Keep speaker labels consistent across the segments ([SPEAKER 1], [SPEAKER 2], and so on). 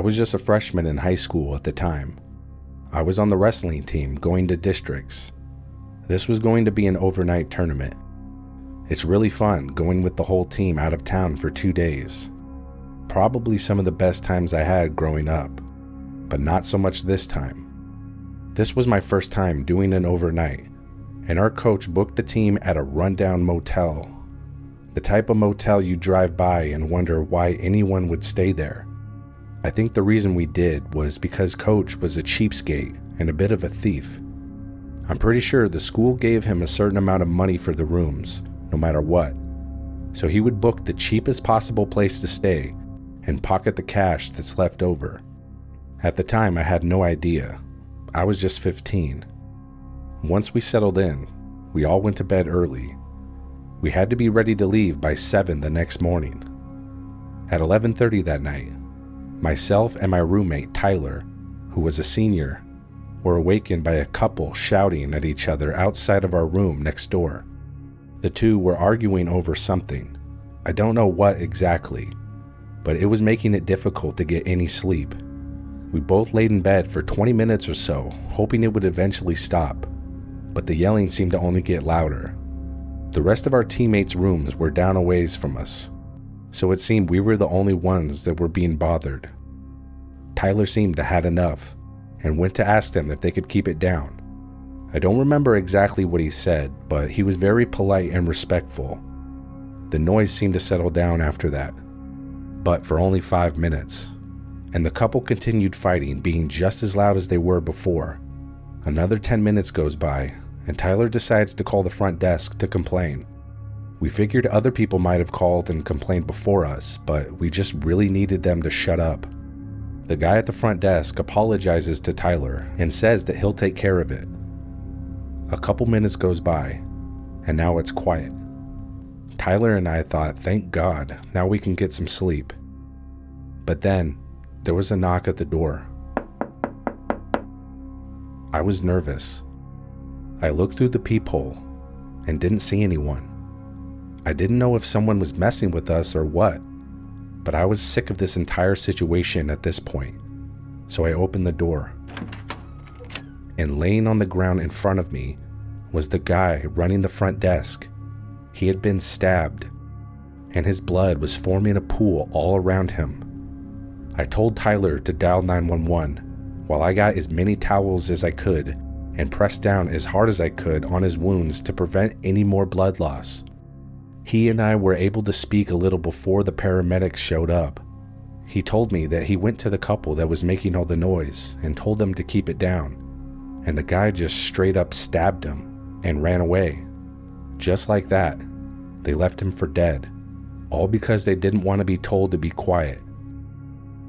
[SPEAKER 1] was just a freshman in high school at the time. I was on the wrestling team going to districts. This was going to be an overnight tournament. It's really fun going with the whole team out of town for 2 days. Probably some of the best times I had growing up, but not so much this time. This was my first time doing an overnight, and our coach booked the team at a rundown motel. The type of motel you drive by and wonder why anyone would stay there. I think the reason we did was because Coach was a cheapskate and a bit of a thief. I'm pretty sure the school gave him a certain amount of money for the rooms, no matter what. So he would book the cheapest possible place to stay and pocket the cash that's left over. At the time, I had no idea. I was just 15. Once we settled in, we all went to bed early. We had to be ready to leave by 7 the next morning. At 11:30 that night, myself and my roommate Tyler, who was a senior, were awakened by a couple shouting at each other outside of our room next door. The two were arguing over something. I don't know what exactly, but it was making it difficult to get any sleep. We both laid in bed for 20 minutes or so, hoping it would eventually stop, but the yelling seemed to only get louder. The rest of our teammates' rooms were down a ways from us, so it seemed we were the only ones that were being bothered. Tyler seemed to had enough and went to ask them if they could keep it down. I don't remember exactly what he said, but he was very polite and respectful. The noise seemed to settle down after that, but for only 5 minutes, and the couple continued fighting, being just as loud as they were before. Another 10 minutes goes by, and Tyler decides to call the front desk to complain. We figured other people might have called and complained before us, but we just really needed them to shut up. The guy at the front desk apologizes to Tyler and says that he'll take care of it. A couple minutes goes by, and now it's quiet. Tyler and I thought, thank God, now we can get some sleep. But then, there was a knock at the door. I was nervous. I looked through the peephole and didn't see anyone. I didn't know if someone was messing with us or what, but I was sick of this entire situation at this point, so I opened the door. And laying on the ground in front of me was the guy running the front desk. He had been stabbed, and his blood was forming a pool all around him. I told Tyler to dial 911 while I got as many towels as I could and pressed down as hard as I could on his wounds to prevent any more blood loss. He and I were able to speak a little before the paramedics showed up. He told me that he went to the couple that was making all the noise and told them to keep it down, and the guy just straight up stabbed him and ran away. Just like that, they left him for dead, all because they didn't want to be told to be quiet.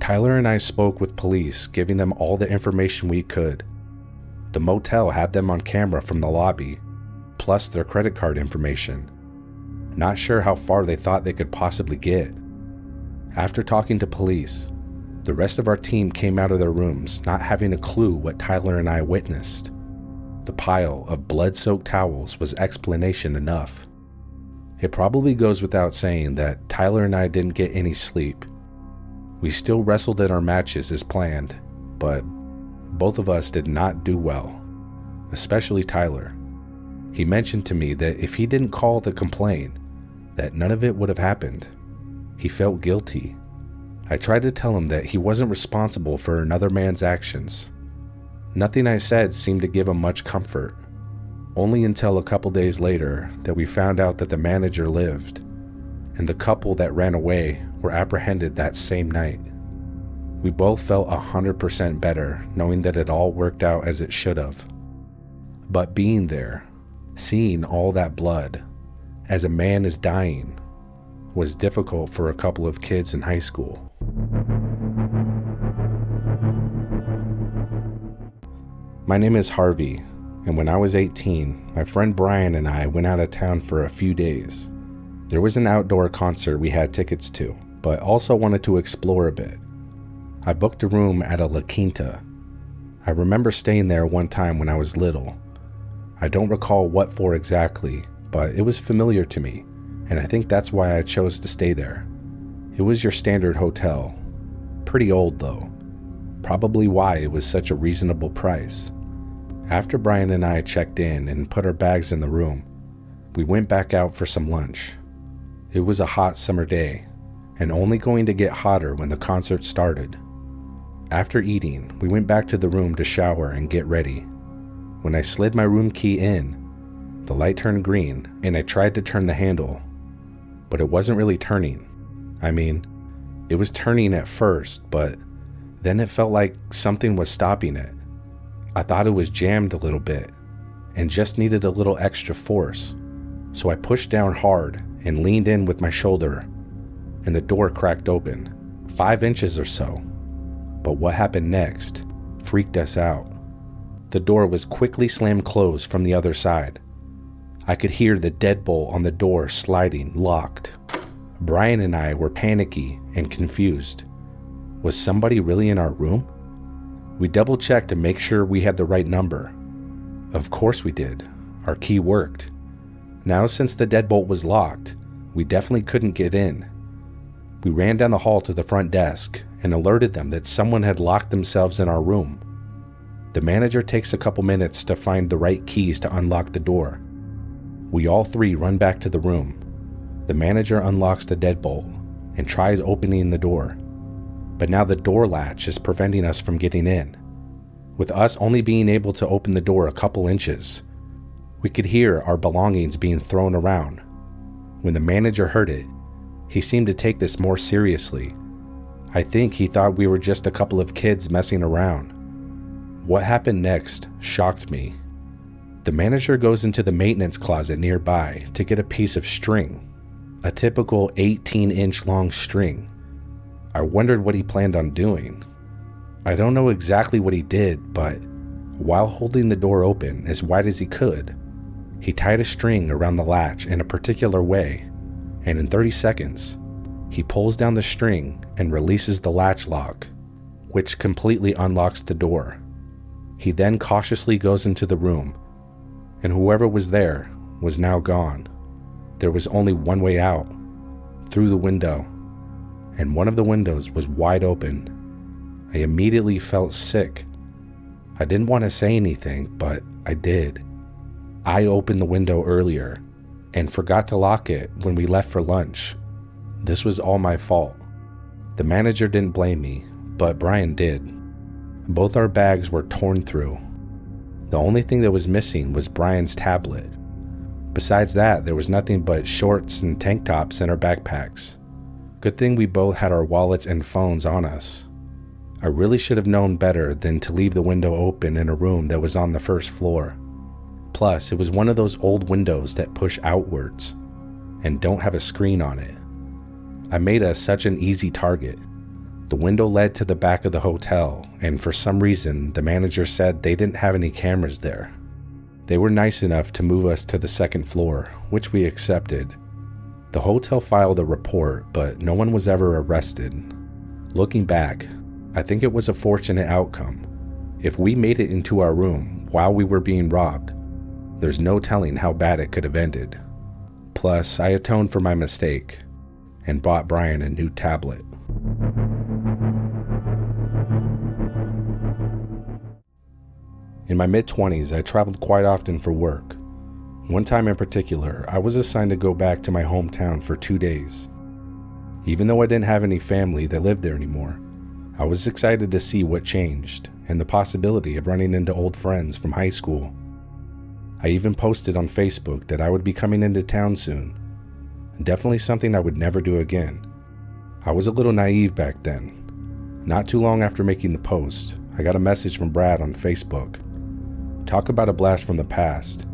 [SPEAKER 1] Tyler and I spoke with police, giving them all the information we could. The motel had them on camera from the lobby, plus their credit card information. Not sure how far they thought they could possibly get. After talking to police, the rest of our team came out of their rooms, not having a clue what Tyler and I witnessed. The pile of blood-soaked towels was explanation enough. It probably goes without saying that Tyler and I didn't get any sleep. We still wrestled in our matches as planned, but both of us did not do well, especially Tyler. He mentioned to me that if he didn't call to complain, that none of it would have happened. He felt guilty. I tried to tell him that he wasn't responsible for another man's actions. Nothing I said seemed to give him much comfort, only until a couple days later that we found out that the manager lived, and the couple that ran away were apprehended that same night. We both felt 100% better knowing that it all worked out as it should have. But being there, seeing all that blood, as a man is dying, was difficult for a couple of kids in high school. My name is Harvey, and when I was 18, my friend Brian and I went out of town for a few days. There was an outdoor concert we had tickets to, but also wanted to explore a bit. I booked a room at a Quinta. I remember staying there one time when I was little. I don't recall what for exactly, but it was familiar to me, and I think that's why I chose to stay there. It was your standard hotel. Pretty old though, probably why it was such a reasonable price. After Brian and I checked in and put our bags in the room, we went back out for some lunch. It was a hot summer day, and only going to get hotter when the concert started. After eating, we went back to the room to shower and get ready. When I slid my room key in, the light turned green and I tried to turn the handle, but it wasn't really turning. I mean, it was turning at first, but then it felt like something was stopping it. I thought it was jammed a little bit and just needed a little extra force. So I pushed down hard and leaned in with my shoulder, and the door cracked open, 5 inches or so. But what happened next freaked us out. The door was quickly slammed closed from the other side. I could hear the deadbolt on the door sliding locked. Brian and I were panicky and confused. Was somebody really in our room? We double-checked to make sure we had the right number. Of course we did. Our key worked. Now, since the deadbolt was locked, we definitely couldn't get in. We ran down the hall to the front desk and alerted them that someone had locked themselves in our room. The manager takes a couple minutes to find the right keys to unlock the door. We all three run back to the room. The manager unlocks the deadbolt and tries opening the door, but now the door latch is preventing us from getting in. With us only being able to open the door a couple inches, we could hear our belongings being thrown around. When the manager heard it, he seemed to take this more seriously. I think he thought we were just a couple of kids messing around. What happened next shocked me. The manager goes into the maintenance closet nearby to get a piece of string, a typical 18-inch long string. I wondered what he planned on doing. I don't know exactly what he did, but while holding the door open as wide as he could, he tied a string around the latch in a particular way, and in 30 seconds, he pulls down the string and releases the latch lock, which completely unlocks the door. He then cautiously goes into the room, and whoever was there was now gone. There was only one way out, through the window, and one of the windows was wide open. I immediately felt sick. I didn't want to say anything, but I did. I opened the window earlier and forgot to lock it when we left for lunch. This was all my fault. The manager didn't blame me, but Brian did. Both our bags were torn through. The only thing that was missing was Brian's tablet. Besides that, there was nothing but shorts and tank tops in our backpacks. Good thing we both had our wallets and phones on us. I really should have known better than to leave the window open in a room that was on the first floor. Plus, it was one of those old windows that push outwards and don't have a screen on it. I made us such an easy target. The window led to the back of the hotel, and for some reason, the manager said they didn't have any cameras there. They were nice enough to move us to the second floor, which we accepted. The hotel filed a report, but no one was ever arrested. Looking back, I think it was a fortunate outcome. If we made it into our room while we were being robbed, there's no telling how bad it could have ended. Plus, I atoned for my mistake and bought Brian a new tablet. In my mid-20s, I traveled quite often for work. One time in particular, I was assigned to go back to my hometown for 2 days. Even though I didn't have any family that lived there anymore, I was excited to see what changed and the possibility of running into old friends from high school. I even posted on Facebook that I would be coming into town soon. Definitely something I would never do again. I was a little naive back then. Not too long after making the post, I got a message from Brad on Facebook. Talk about a blast from the past.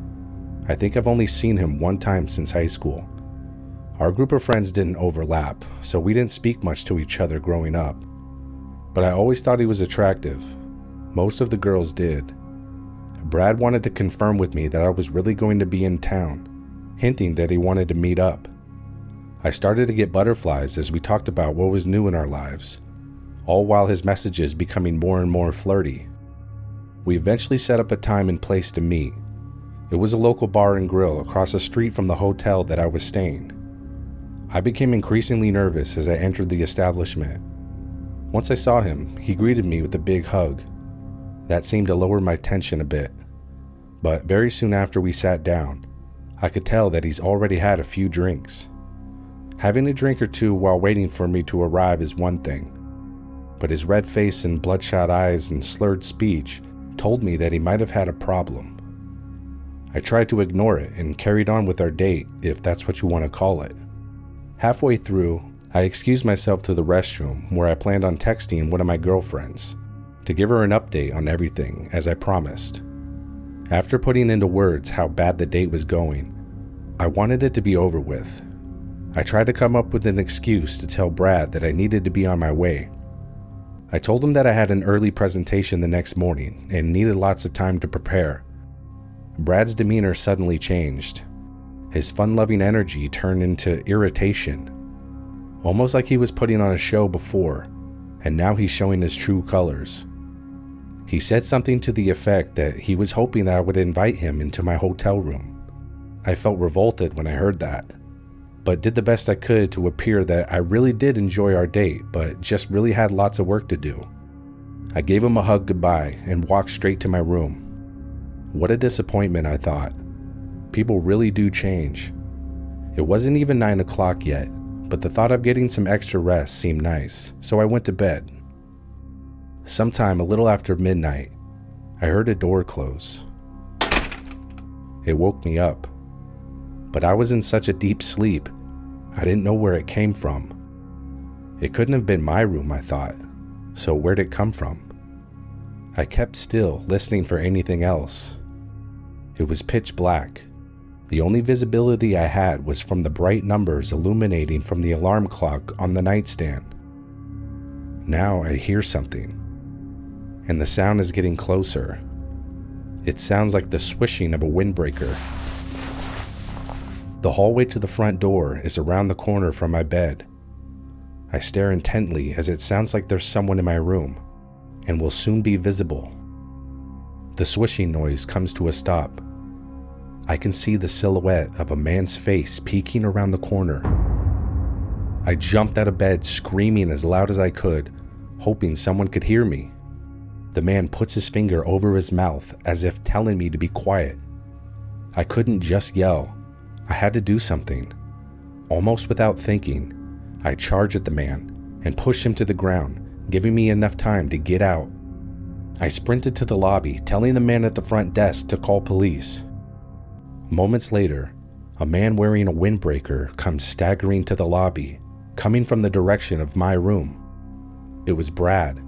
[SPEAKER 1] I think I've only seen him one time since high school. Our group of friends didn't overlap, so we didn't speak much to each other growing up. But I always thought he was attractive. Most of the girls did. Brad wanted to confirm with me that I was really going to be in town, hinting that he wanted to meet up. I started to get butterflies as we talked about what was new in our lives, all while his messages becoming more and more flirty. We eventually set up a time and place to meet. It was a local bar and grill across the street from the hotel that I was staying. I became increasingly nervous as I entered the establishment. Once I saw him, he greeted me with a big hug. That seemed to lower my tension a bit. But very soon after we sat down, I could tell that he's already had a few drinks. Having a drink or two while waiting for me to arrive is one thing, but his red face and bloodshot eyes and slurred speech told me that he might have had a problem. I tried to ignore it and carried on with our date, if that's what you want to call it. Halfway through, I excused myself to the restroom where I planned on texting one of my girlfriends to give her an update on everything, as I promised. After putting into words how bad the date was going, I wanted it to be over with. I tried to come up with an excuse to tell Brad that I needed to be on my way. I told him that I had an early presentation the next morning and needed lots of time to prepare. Brad's demeanor suddenly changed. His fun-loving energy turned into irritation, almost like he was putting on a show before, and now he's showing his true colors. He said something to the effect that he was hoping that I would invite him into my hotel room. I felt revolted when I heard that, but did the best I could to appear that I really did enjoy our date, but just really had lots of work to do. I gave him a hug goodbye and walked straight to my room. What a disappointment, I thought. People really do change. It wasn't even 9 o'clock yet, but the thought of getting some extra rest seemed nice, so I went to bed. Sometime a little after midnight, I heard a door close. It woke me up, but I was in such a deep sleep, I didn't know where it came from. It couldn't have been my room, I thought, so where'd it come from? I kept still, listening for anything else. It was pitch black. The only visibility I had was from the bright numbers illuminating from the alarm clock on the nightstand. Now I hear something, and the sound is getting closer. It sounds like the swishing of a windbreaker. The hallway to the front door is around the corner from my bed. I stare intently as it sounds like there's someone in my room, and will soon be visible. The swishing noise comes to a stop. I can see the silhouette of a man's face peeking around the corner. I jumped out of bed screaming as loud as I could, hoping someone could hear me. The man puts his finger over his mouth as if telling me to be quiet. I couldn't just yell. I had to do something. Almost without thinking, I charged at the man and pushed him to the ground, giving me enough time to get out. I sprinted to the lobby, telling the man at the front desk to call police. Moments later, a man wearing a windbreaker comes staggering to the lobby, coming from the direction of my room. It was Brad.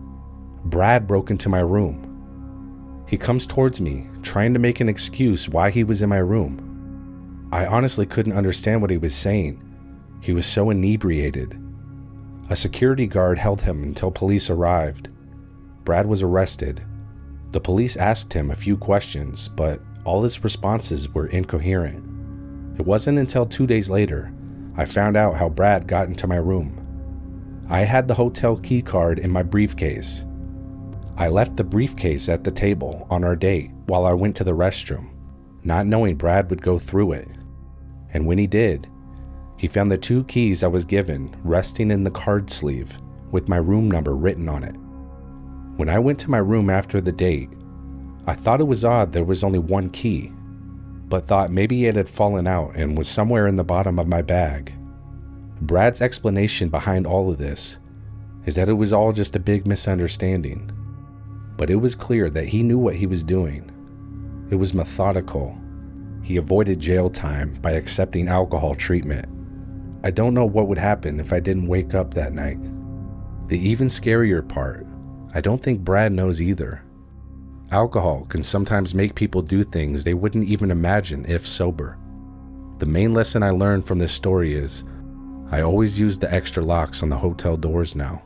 [SPEAKER 1] Brad broke into my room. He comes towards me, trying to make an excuse why he was in my room. I honestly couldn't understand what he was saying. He was so inebriated. A security guard held him until police arrived. Brad was arrested. The police asked him a few questions, but all his responses were incoherent. It wasn't until 2 days later I found out how Brad got into my room. I had the hotel key card in my briefcase. I left the briefcase at the table on our date while I went to the restroom, not knowing Brad would go through it. And when he did, he found the 2 keys I was given resting in the card sleeve with my room number written on it. When I went to my room after the date, I thought it was odd there was only 1 key, but thought maybe it had fallen out and was somewhere in the bottom of my bag. Brad's explanation behind all of this is that it was all just a big misunderstanding, but it was clear that he knew what he was doing. It was methodical. He avoided jail time by accepting alcohol treatment. I don't know what would happen if I didn't wake up that night. The even scarier part, I don't think Brad knows either. Alcohol can sometimes make people do things they wouldn't even imagine if sober. The main lesson I learned from this story is I always use the extra locks on the hotel doors now.